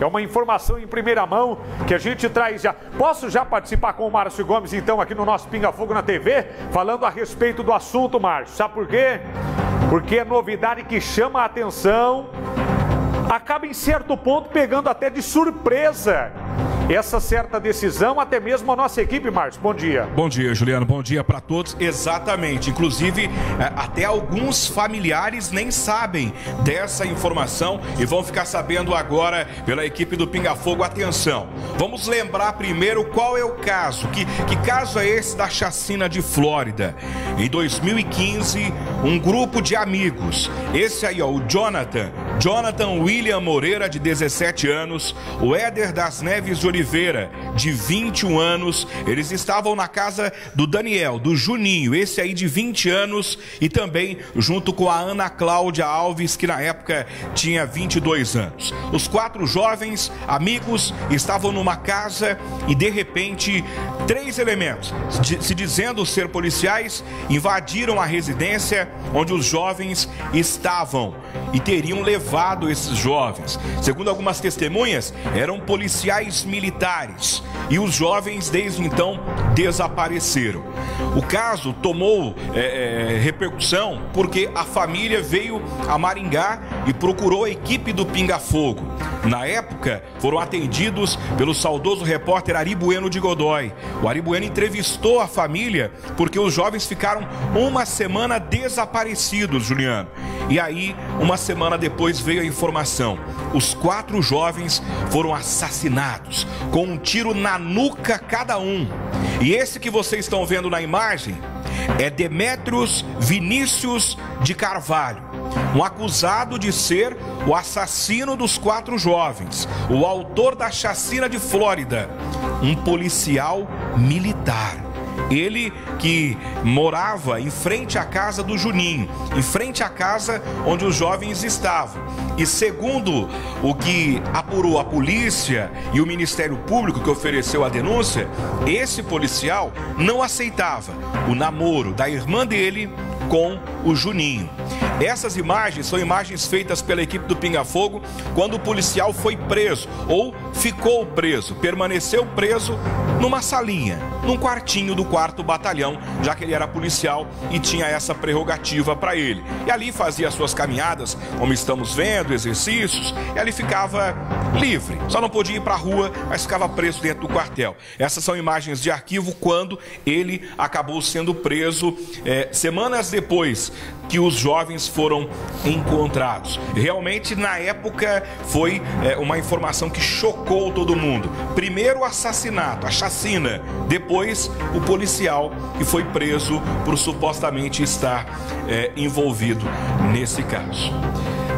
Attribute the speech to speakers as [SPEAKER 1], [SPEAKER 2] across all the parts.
[SPEAKER 1] É uma informação em primeira mão que a gente traz já. Posso já participar com o Márcio Gomes, então, aqui no nosso Pinga Fogo na TV, falando a respeito do assunto, Márcio. Sabe por quê? Porque é novidade que chama a atenção, acaba em certo ponto pegando até de surpresa essa certa decisão, até mesmo a nossa equipe, Márcio. Bom dia.
[SPEAKER 2] Bom dia, Juliano. Bom dia para todos. Exatamente. Inclusive, até alguns familiares nem sabem dessa informação e vão ficar sabendo agora pela equipe do Pinga Fogo. Atenção. Vamos lembrar primeiro qual é o caso. Que caso é esse da chacina de Flórida? Em 2015, um grupo de amigos, esse aí, ó, o Jonathan William Moreira, de 17 anos, o Éder das Neves de Oliveira, de 21 anos, eles estavam na casa do Daniel, do Juninho, esse aí de 20 anos, e também junto com a Ana Cláudia Alves, que na época tinha 22 anos. Os 4 jovens amigos estavam numa casa e de repente 3 elementos, se dizendo ser policiais, invadiram a residência onde os jovens estavam e teriam levado esses jovens. Segundo algumas testemunhas, eram policiais militares e os jovens desde então desapareceram. O caso tomou repercussão porque a família veio a Maringá e procurou a equipe do Pinga Fogo. Na época, foram atendidos pelo saudoso repórter Ari Bueno de Godoy. O Ari Bueno entrevistou a família porque os jovens ficaram uma semana desaparecidos, Juliano. E aí, uma semana depois veio a informação. Os 4 jovens foram assassinados com um tiro na nuca cada um. E esse que vocês estão vendo na imagem é Demétrios Vinícius de Carvalho, um acusado de ser o assassino dos 4 jovens, o autor da chacina de Flórida, um policial militar. Ele que morava em frente à casa do Juninho, em frente à casa onde os jovens estavam. E segundo o que apurou a polícia e o Ministério Público que ofereceu a denúncia, esse policial não aceitava o namoro da irmã dele com o Juninho. Essas imagens são imagens feitas pela equipe do Pinga Fogo quando o policial foi preso ou ficou preso, permaneceu preso numa salinha, num quartinho do 4º batalhão, já que ele era policial e tinha essa prerrogativa para ele. E ali fazia suas caminhadas, como estamos vendo, exercícios, e ali ficava livre. Só não podia ir para a rua, mas ficava preso dentro do quartel. Essas são imagens de arquivo quando ele acabou sendo preso semanas depois que os jovens foram encontrados. Realmente, na época, foi uma informação que chocou todo mundo. Primeiro o assassinato, a chacina. Depois, o policial que foi preso por supostamente estar envolvido nesse caso.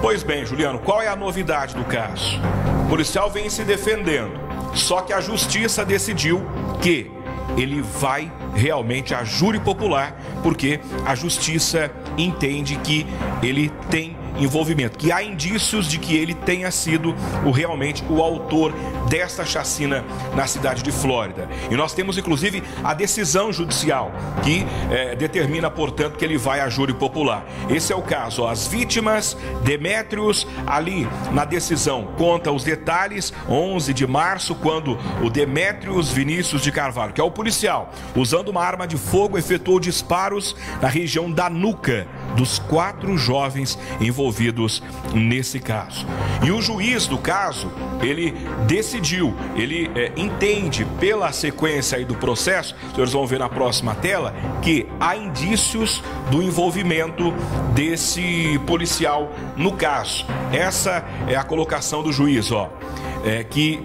[SPEAKER 2] Pois bem, Juliano, qual é a novidade do caso? O policial vem se defendendo, só que a justiça decidiu que ele vai realmente a júri popular, porque a justiça entende que ele tem envolvimento, que há indícios de que ele tenha sido realmente o autor desta chacina na cidade de Flórida. E nós temos inclusive a decisão judicial que determina, portanto, que ele vai a júri popular. Esse é o caso, ó, as vítimas, Demétrios, ali na decisão conta os detalhes, 11 de março, quando o Demétrios Vinícius de Carvalho, que é o policial, usando uma arma de fogo, efetuou disparos na região da nuca dos 4 jovens envolvidos nesse caso. E o juiz do caso, ele decidiu, ele entende pela sequência aí do processo, os senhores vão ver na próxima tela, que há indícios do envolvimento desse policial no caso. Essa é a colocação do juiz, ó, que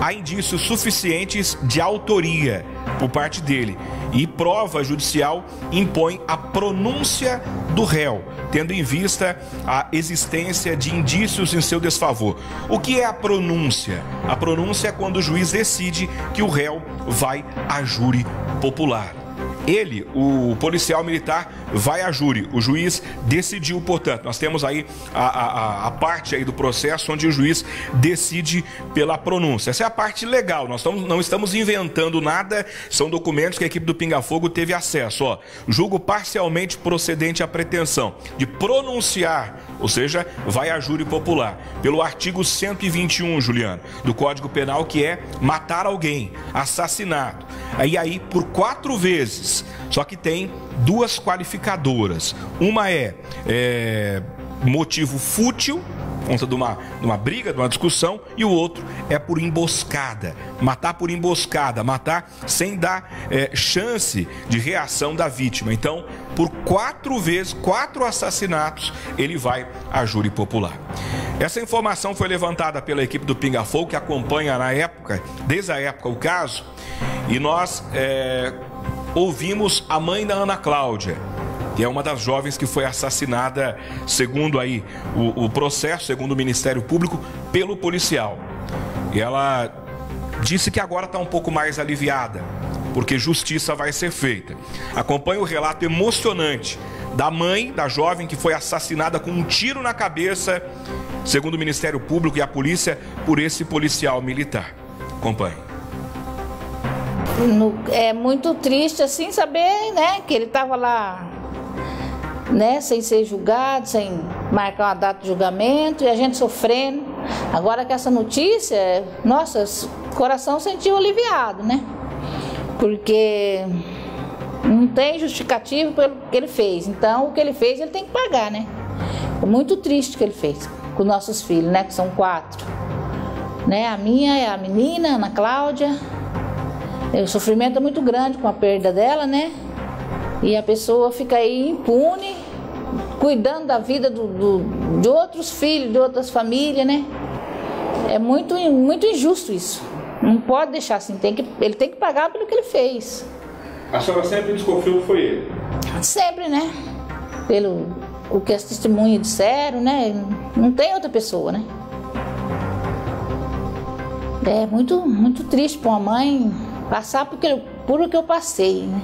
[SPEAKER 2] há indícios suficientes de autoria por parte dele e prova judicial impõe a pronúncia do réu, tendo em vista a existência de indícios em seu desfavor. O que é a pronúncia? A pronúncia é quando o juiz decide que o réu vai a júri popular. Ele, o policial militar, vai a júri. O juiz decidiu, portanto, nós temos aí a parte aí do processo onde o juiz decide pela pronúncia. Essa é a parte legal, nós não estamos inventando nada, são documentos que a equipe do Pinga Fogo teve acesso. Ó, julgo parcialmente procedente a pretensão de pronunciar ou seja, vai a júri popular. Pelo artigo 121, Juliano, do Código Penal, que é matar alguém, assassinato. Aí por 4 vezes, só que tem 2 qualificadoras. Uma é motivo fútil, conta de uma briga, de uma discussão, e o outro é por emboscada. Matar por emboscada, matar sem dar chance de reação da vítima. Então, por 4 vezes, 4 assassinatos, ele vai a júri popular. Essa informação foi levantada pela equipe do Pinga Fogo, que acompanha desde a época o caso, e nós ouvimos a mãe da Ana Cláudia, que é uma das jovens que foi assassinada, segundo aí o processo, segundo o Ministério Público, pelo policial. E ela disse que agora está um pouco mais aliviada, porque justiça vai ser feita. Acompanhe o relato emocionante da mãe da jovem que foi assassinada com um tiro na cabeça, segundo o Ministério Público e a polícia, por esse policial militar. Acompanhe.
[SPEAKER 3] É muito triste assim saber, né, que ele estava lá, né, sem ser julgado, sem marcar uma data de julgamento, e a gente sofrendo. Agora que essa notícia, nossa, o coração sentiu aliviado, né? Porque não tem justificativo pelo que ele fez. Então, o que ele fez, ele tem que pagar, né? É muito triste o que ele fez com nossos filhos, né? Que são 4. Né? A minha é a menina, Ana Cláudia. O sofrimento é muito grande com a perda dela, né? E a pessoa fica aí impune, cuidando da vida de outros filhos, de outras famílias, né? É muito injusto isso. Não pode deixar assim, ele tem que pagar pelo que ele fez.
[SPEAKER 2] A senhora sempre desconfiou que foi ele?
[SPEAKER 3] Sempre, né? Pelo o que as testemunhas disseram, né? Não tem outra pessoa, né? É muito triste para uma mãe passar por o que eu passei, né?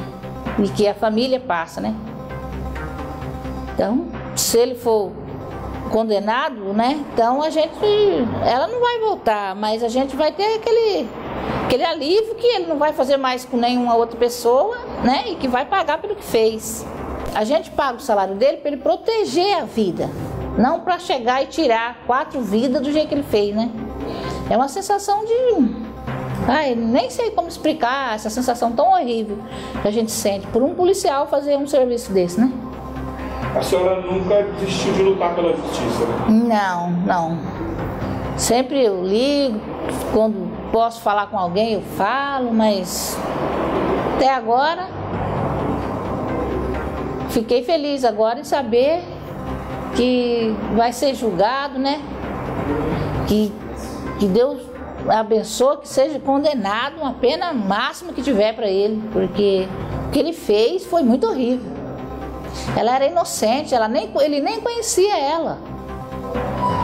[SPEAKER 3] E que a família passa, né? Então, se ele for condenado, né? Então ela não vai voltar, mas a gente vai ter aquele alívio que ele não vai fazer mais com nenhuma outra pessoa, né? E que vai pagar pelo que fez. A gente paga o salário dele para ele proteger a vida, não para chegar e tirar 4 vidas do jeito que ele fez, né? É uma sensação de... Ai, nem sei como explicar essa sensação tão horrível que a gente sente por um policial fazer um serviço desse, né?
[SPEAKER 2] A senhora nunca desistiu de lutar pela justiça, né? Não. Sempre eu ligo, quando posso falar com alguém eu falo, mas até agora fiquei feliz agora em saber que vai ser julgado, né? Que Deus abençoe, que seja condenado, uma pena máxima que tiver para ele, porque o que ele fez foi muito horrível. Ela era inocente, ele nem conhecia ela.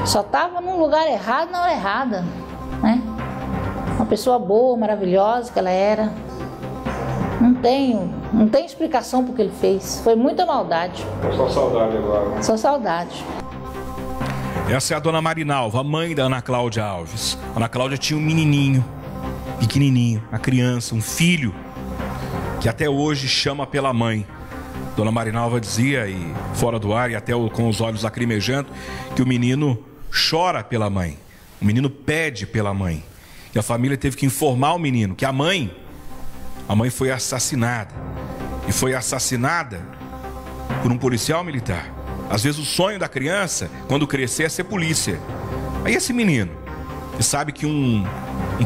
[SPEAKER 2] Só estava num lugar errado na hora errada, né? Uma pessoa boa, maravilhosa que ela era. Não tem explicação por que ele fez. Foi muita maldade. Só saudade agora, né?
[SPEAKER 3] Só saudade.
[SPEAKER 2] Essa é a dona Marinalva, a mãe da Ana Cláudia Alves. A Ana Cláudia tinha um menininho, pequenininho, uma criança, um filho, que até hoje chama pela mãe. Dona Marinalva dizia, e fora do ar, e até com os olhos lacrimejando, que o menino chora pela mãe. O menino pede pela mãe. E a família teve que informar o menino que a mãe foi assassinada. E foi assassinada por um policial militar. Às vezes o sonho da criança, quando crescer, é ser polícia. Aí esse menino, que sabe que um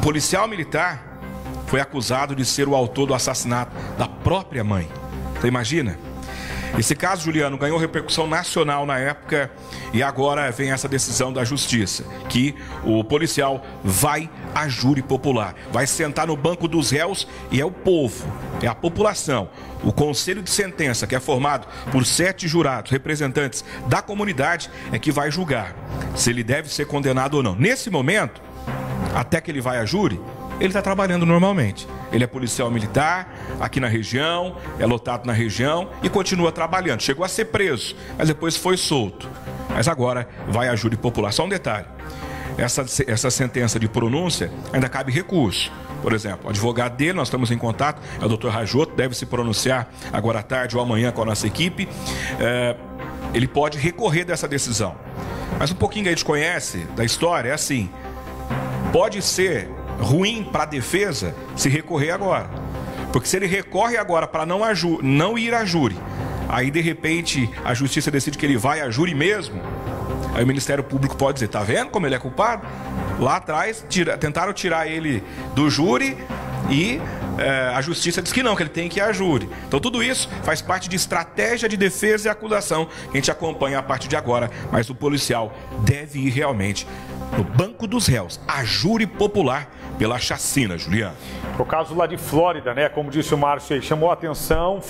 [SPEAKER 2] policial militar foi acusado de ser o autor do assassinato da própria mãe. Você imagina? Esse caso, Juliano, ganhou repercussão nacional na época e agora vem essa decisão da justiça, que o policial vai a júri popular, vai sentar no banco dos réus e é o povo, é a população, o conselho de sentença, que é formado por 7 jurados, representantes da comunidade, é que vai julgar se ele deve ser condenado ou não. Nesse momento, até que ele vai a júri, ele está trabalhando normalmente. Ele é policial militar aqui na região, é lotado na região e continua trabalhando. Chegou a ser preso, mas depois foi solto. Mas agora vai a júri popular. Só um detalhe, essa sentença de pronúncia ainda cabe recurso. Por exemplo, o advogado dele, nós estamos em contato, é o Dr. Rajoto, deve se pronunciar agora à tarde ou amanhã com a nossa equipe. ele pode recorrer dessa decisão. Mas um pouquinho que a gente conhece da história é assim, pode ser ruim para a defesa se recorrer agora. Porque se ele recorre agora para não ir a júri, aí de repente a justiça decide que ele vai a júri mesmo, aí o Ministério Público pode dizer, tá vendo como ele é culpado? Lá atrás tentaram tirar ele do júri e a justiça diz que não, que ele tem que ir a júri. Então tudo isso faz parte de estratégia de defesa e acusação que a gente acompanha a partir de agora. Mas o policial deve ir realmente no banco dos réus, a júri popular pela chacina, Juliano.
[SPEAKER 1] O caso lá de Flórida, né? Como disse o Márcio aí, chamou a atenção,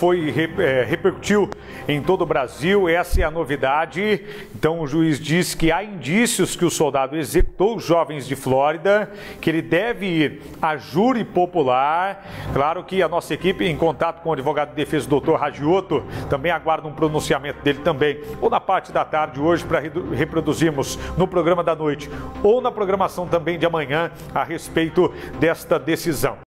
[SPEAKER 1] repercutiu em todo o Brasil, essa é a novidade. Então o juiz diz que há indícios que o soldado executou os jovens de Flórida, que ele deve ir a júri popular. Claro que a nossa equipe, em contato com o advogado de defesa, o doutor Ragioto, também aguarda um pronunciamento dele também, ou na parte da tarde hoje, para reproduzirmos no programa da noite, ou na programação também de amanhã, a respeito desta decisão.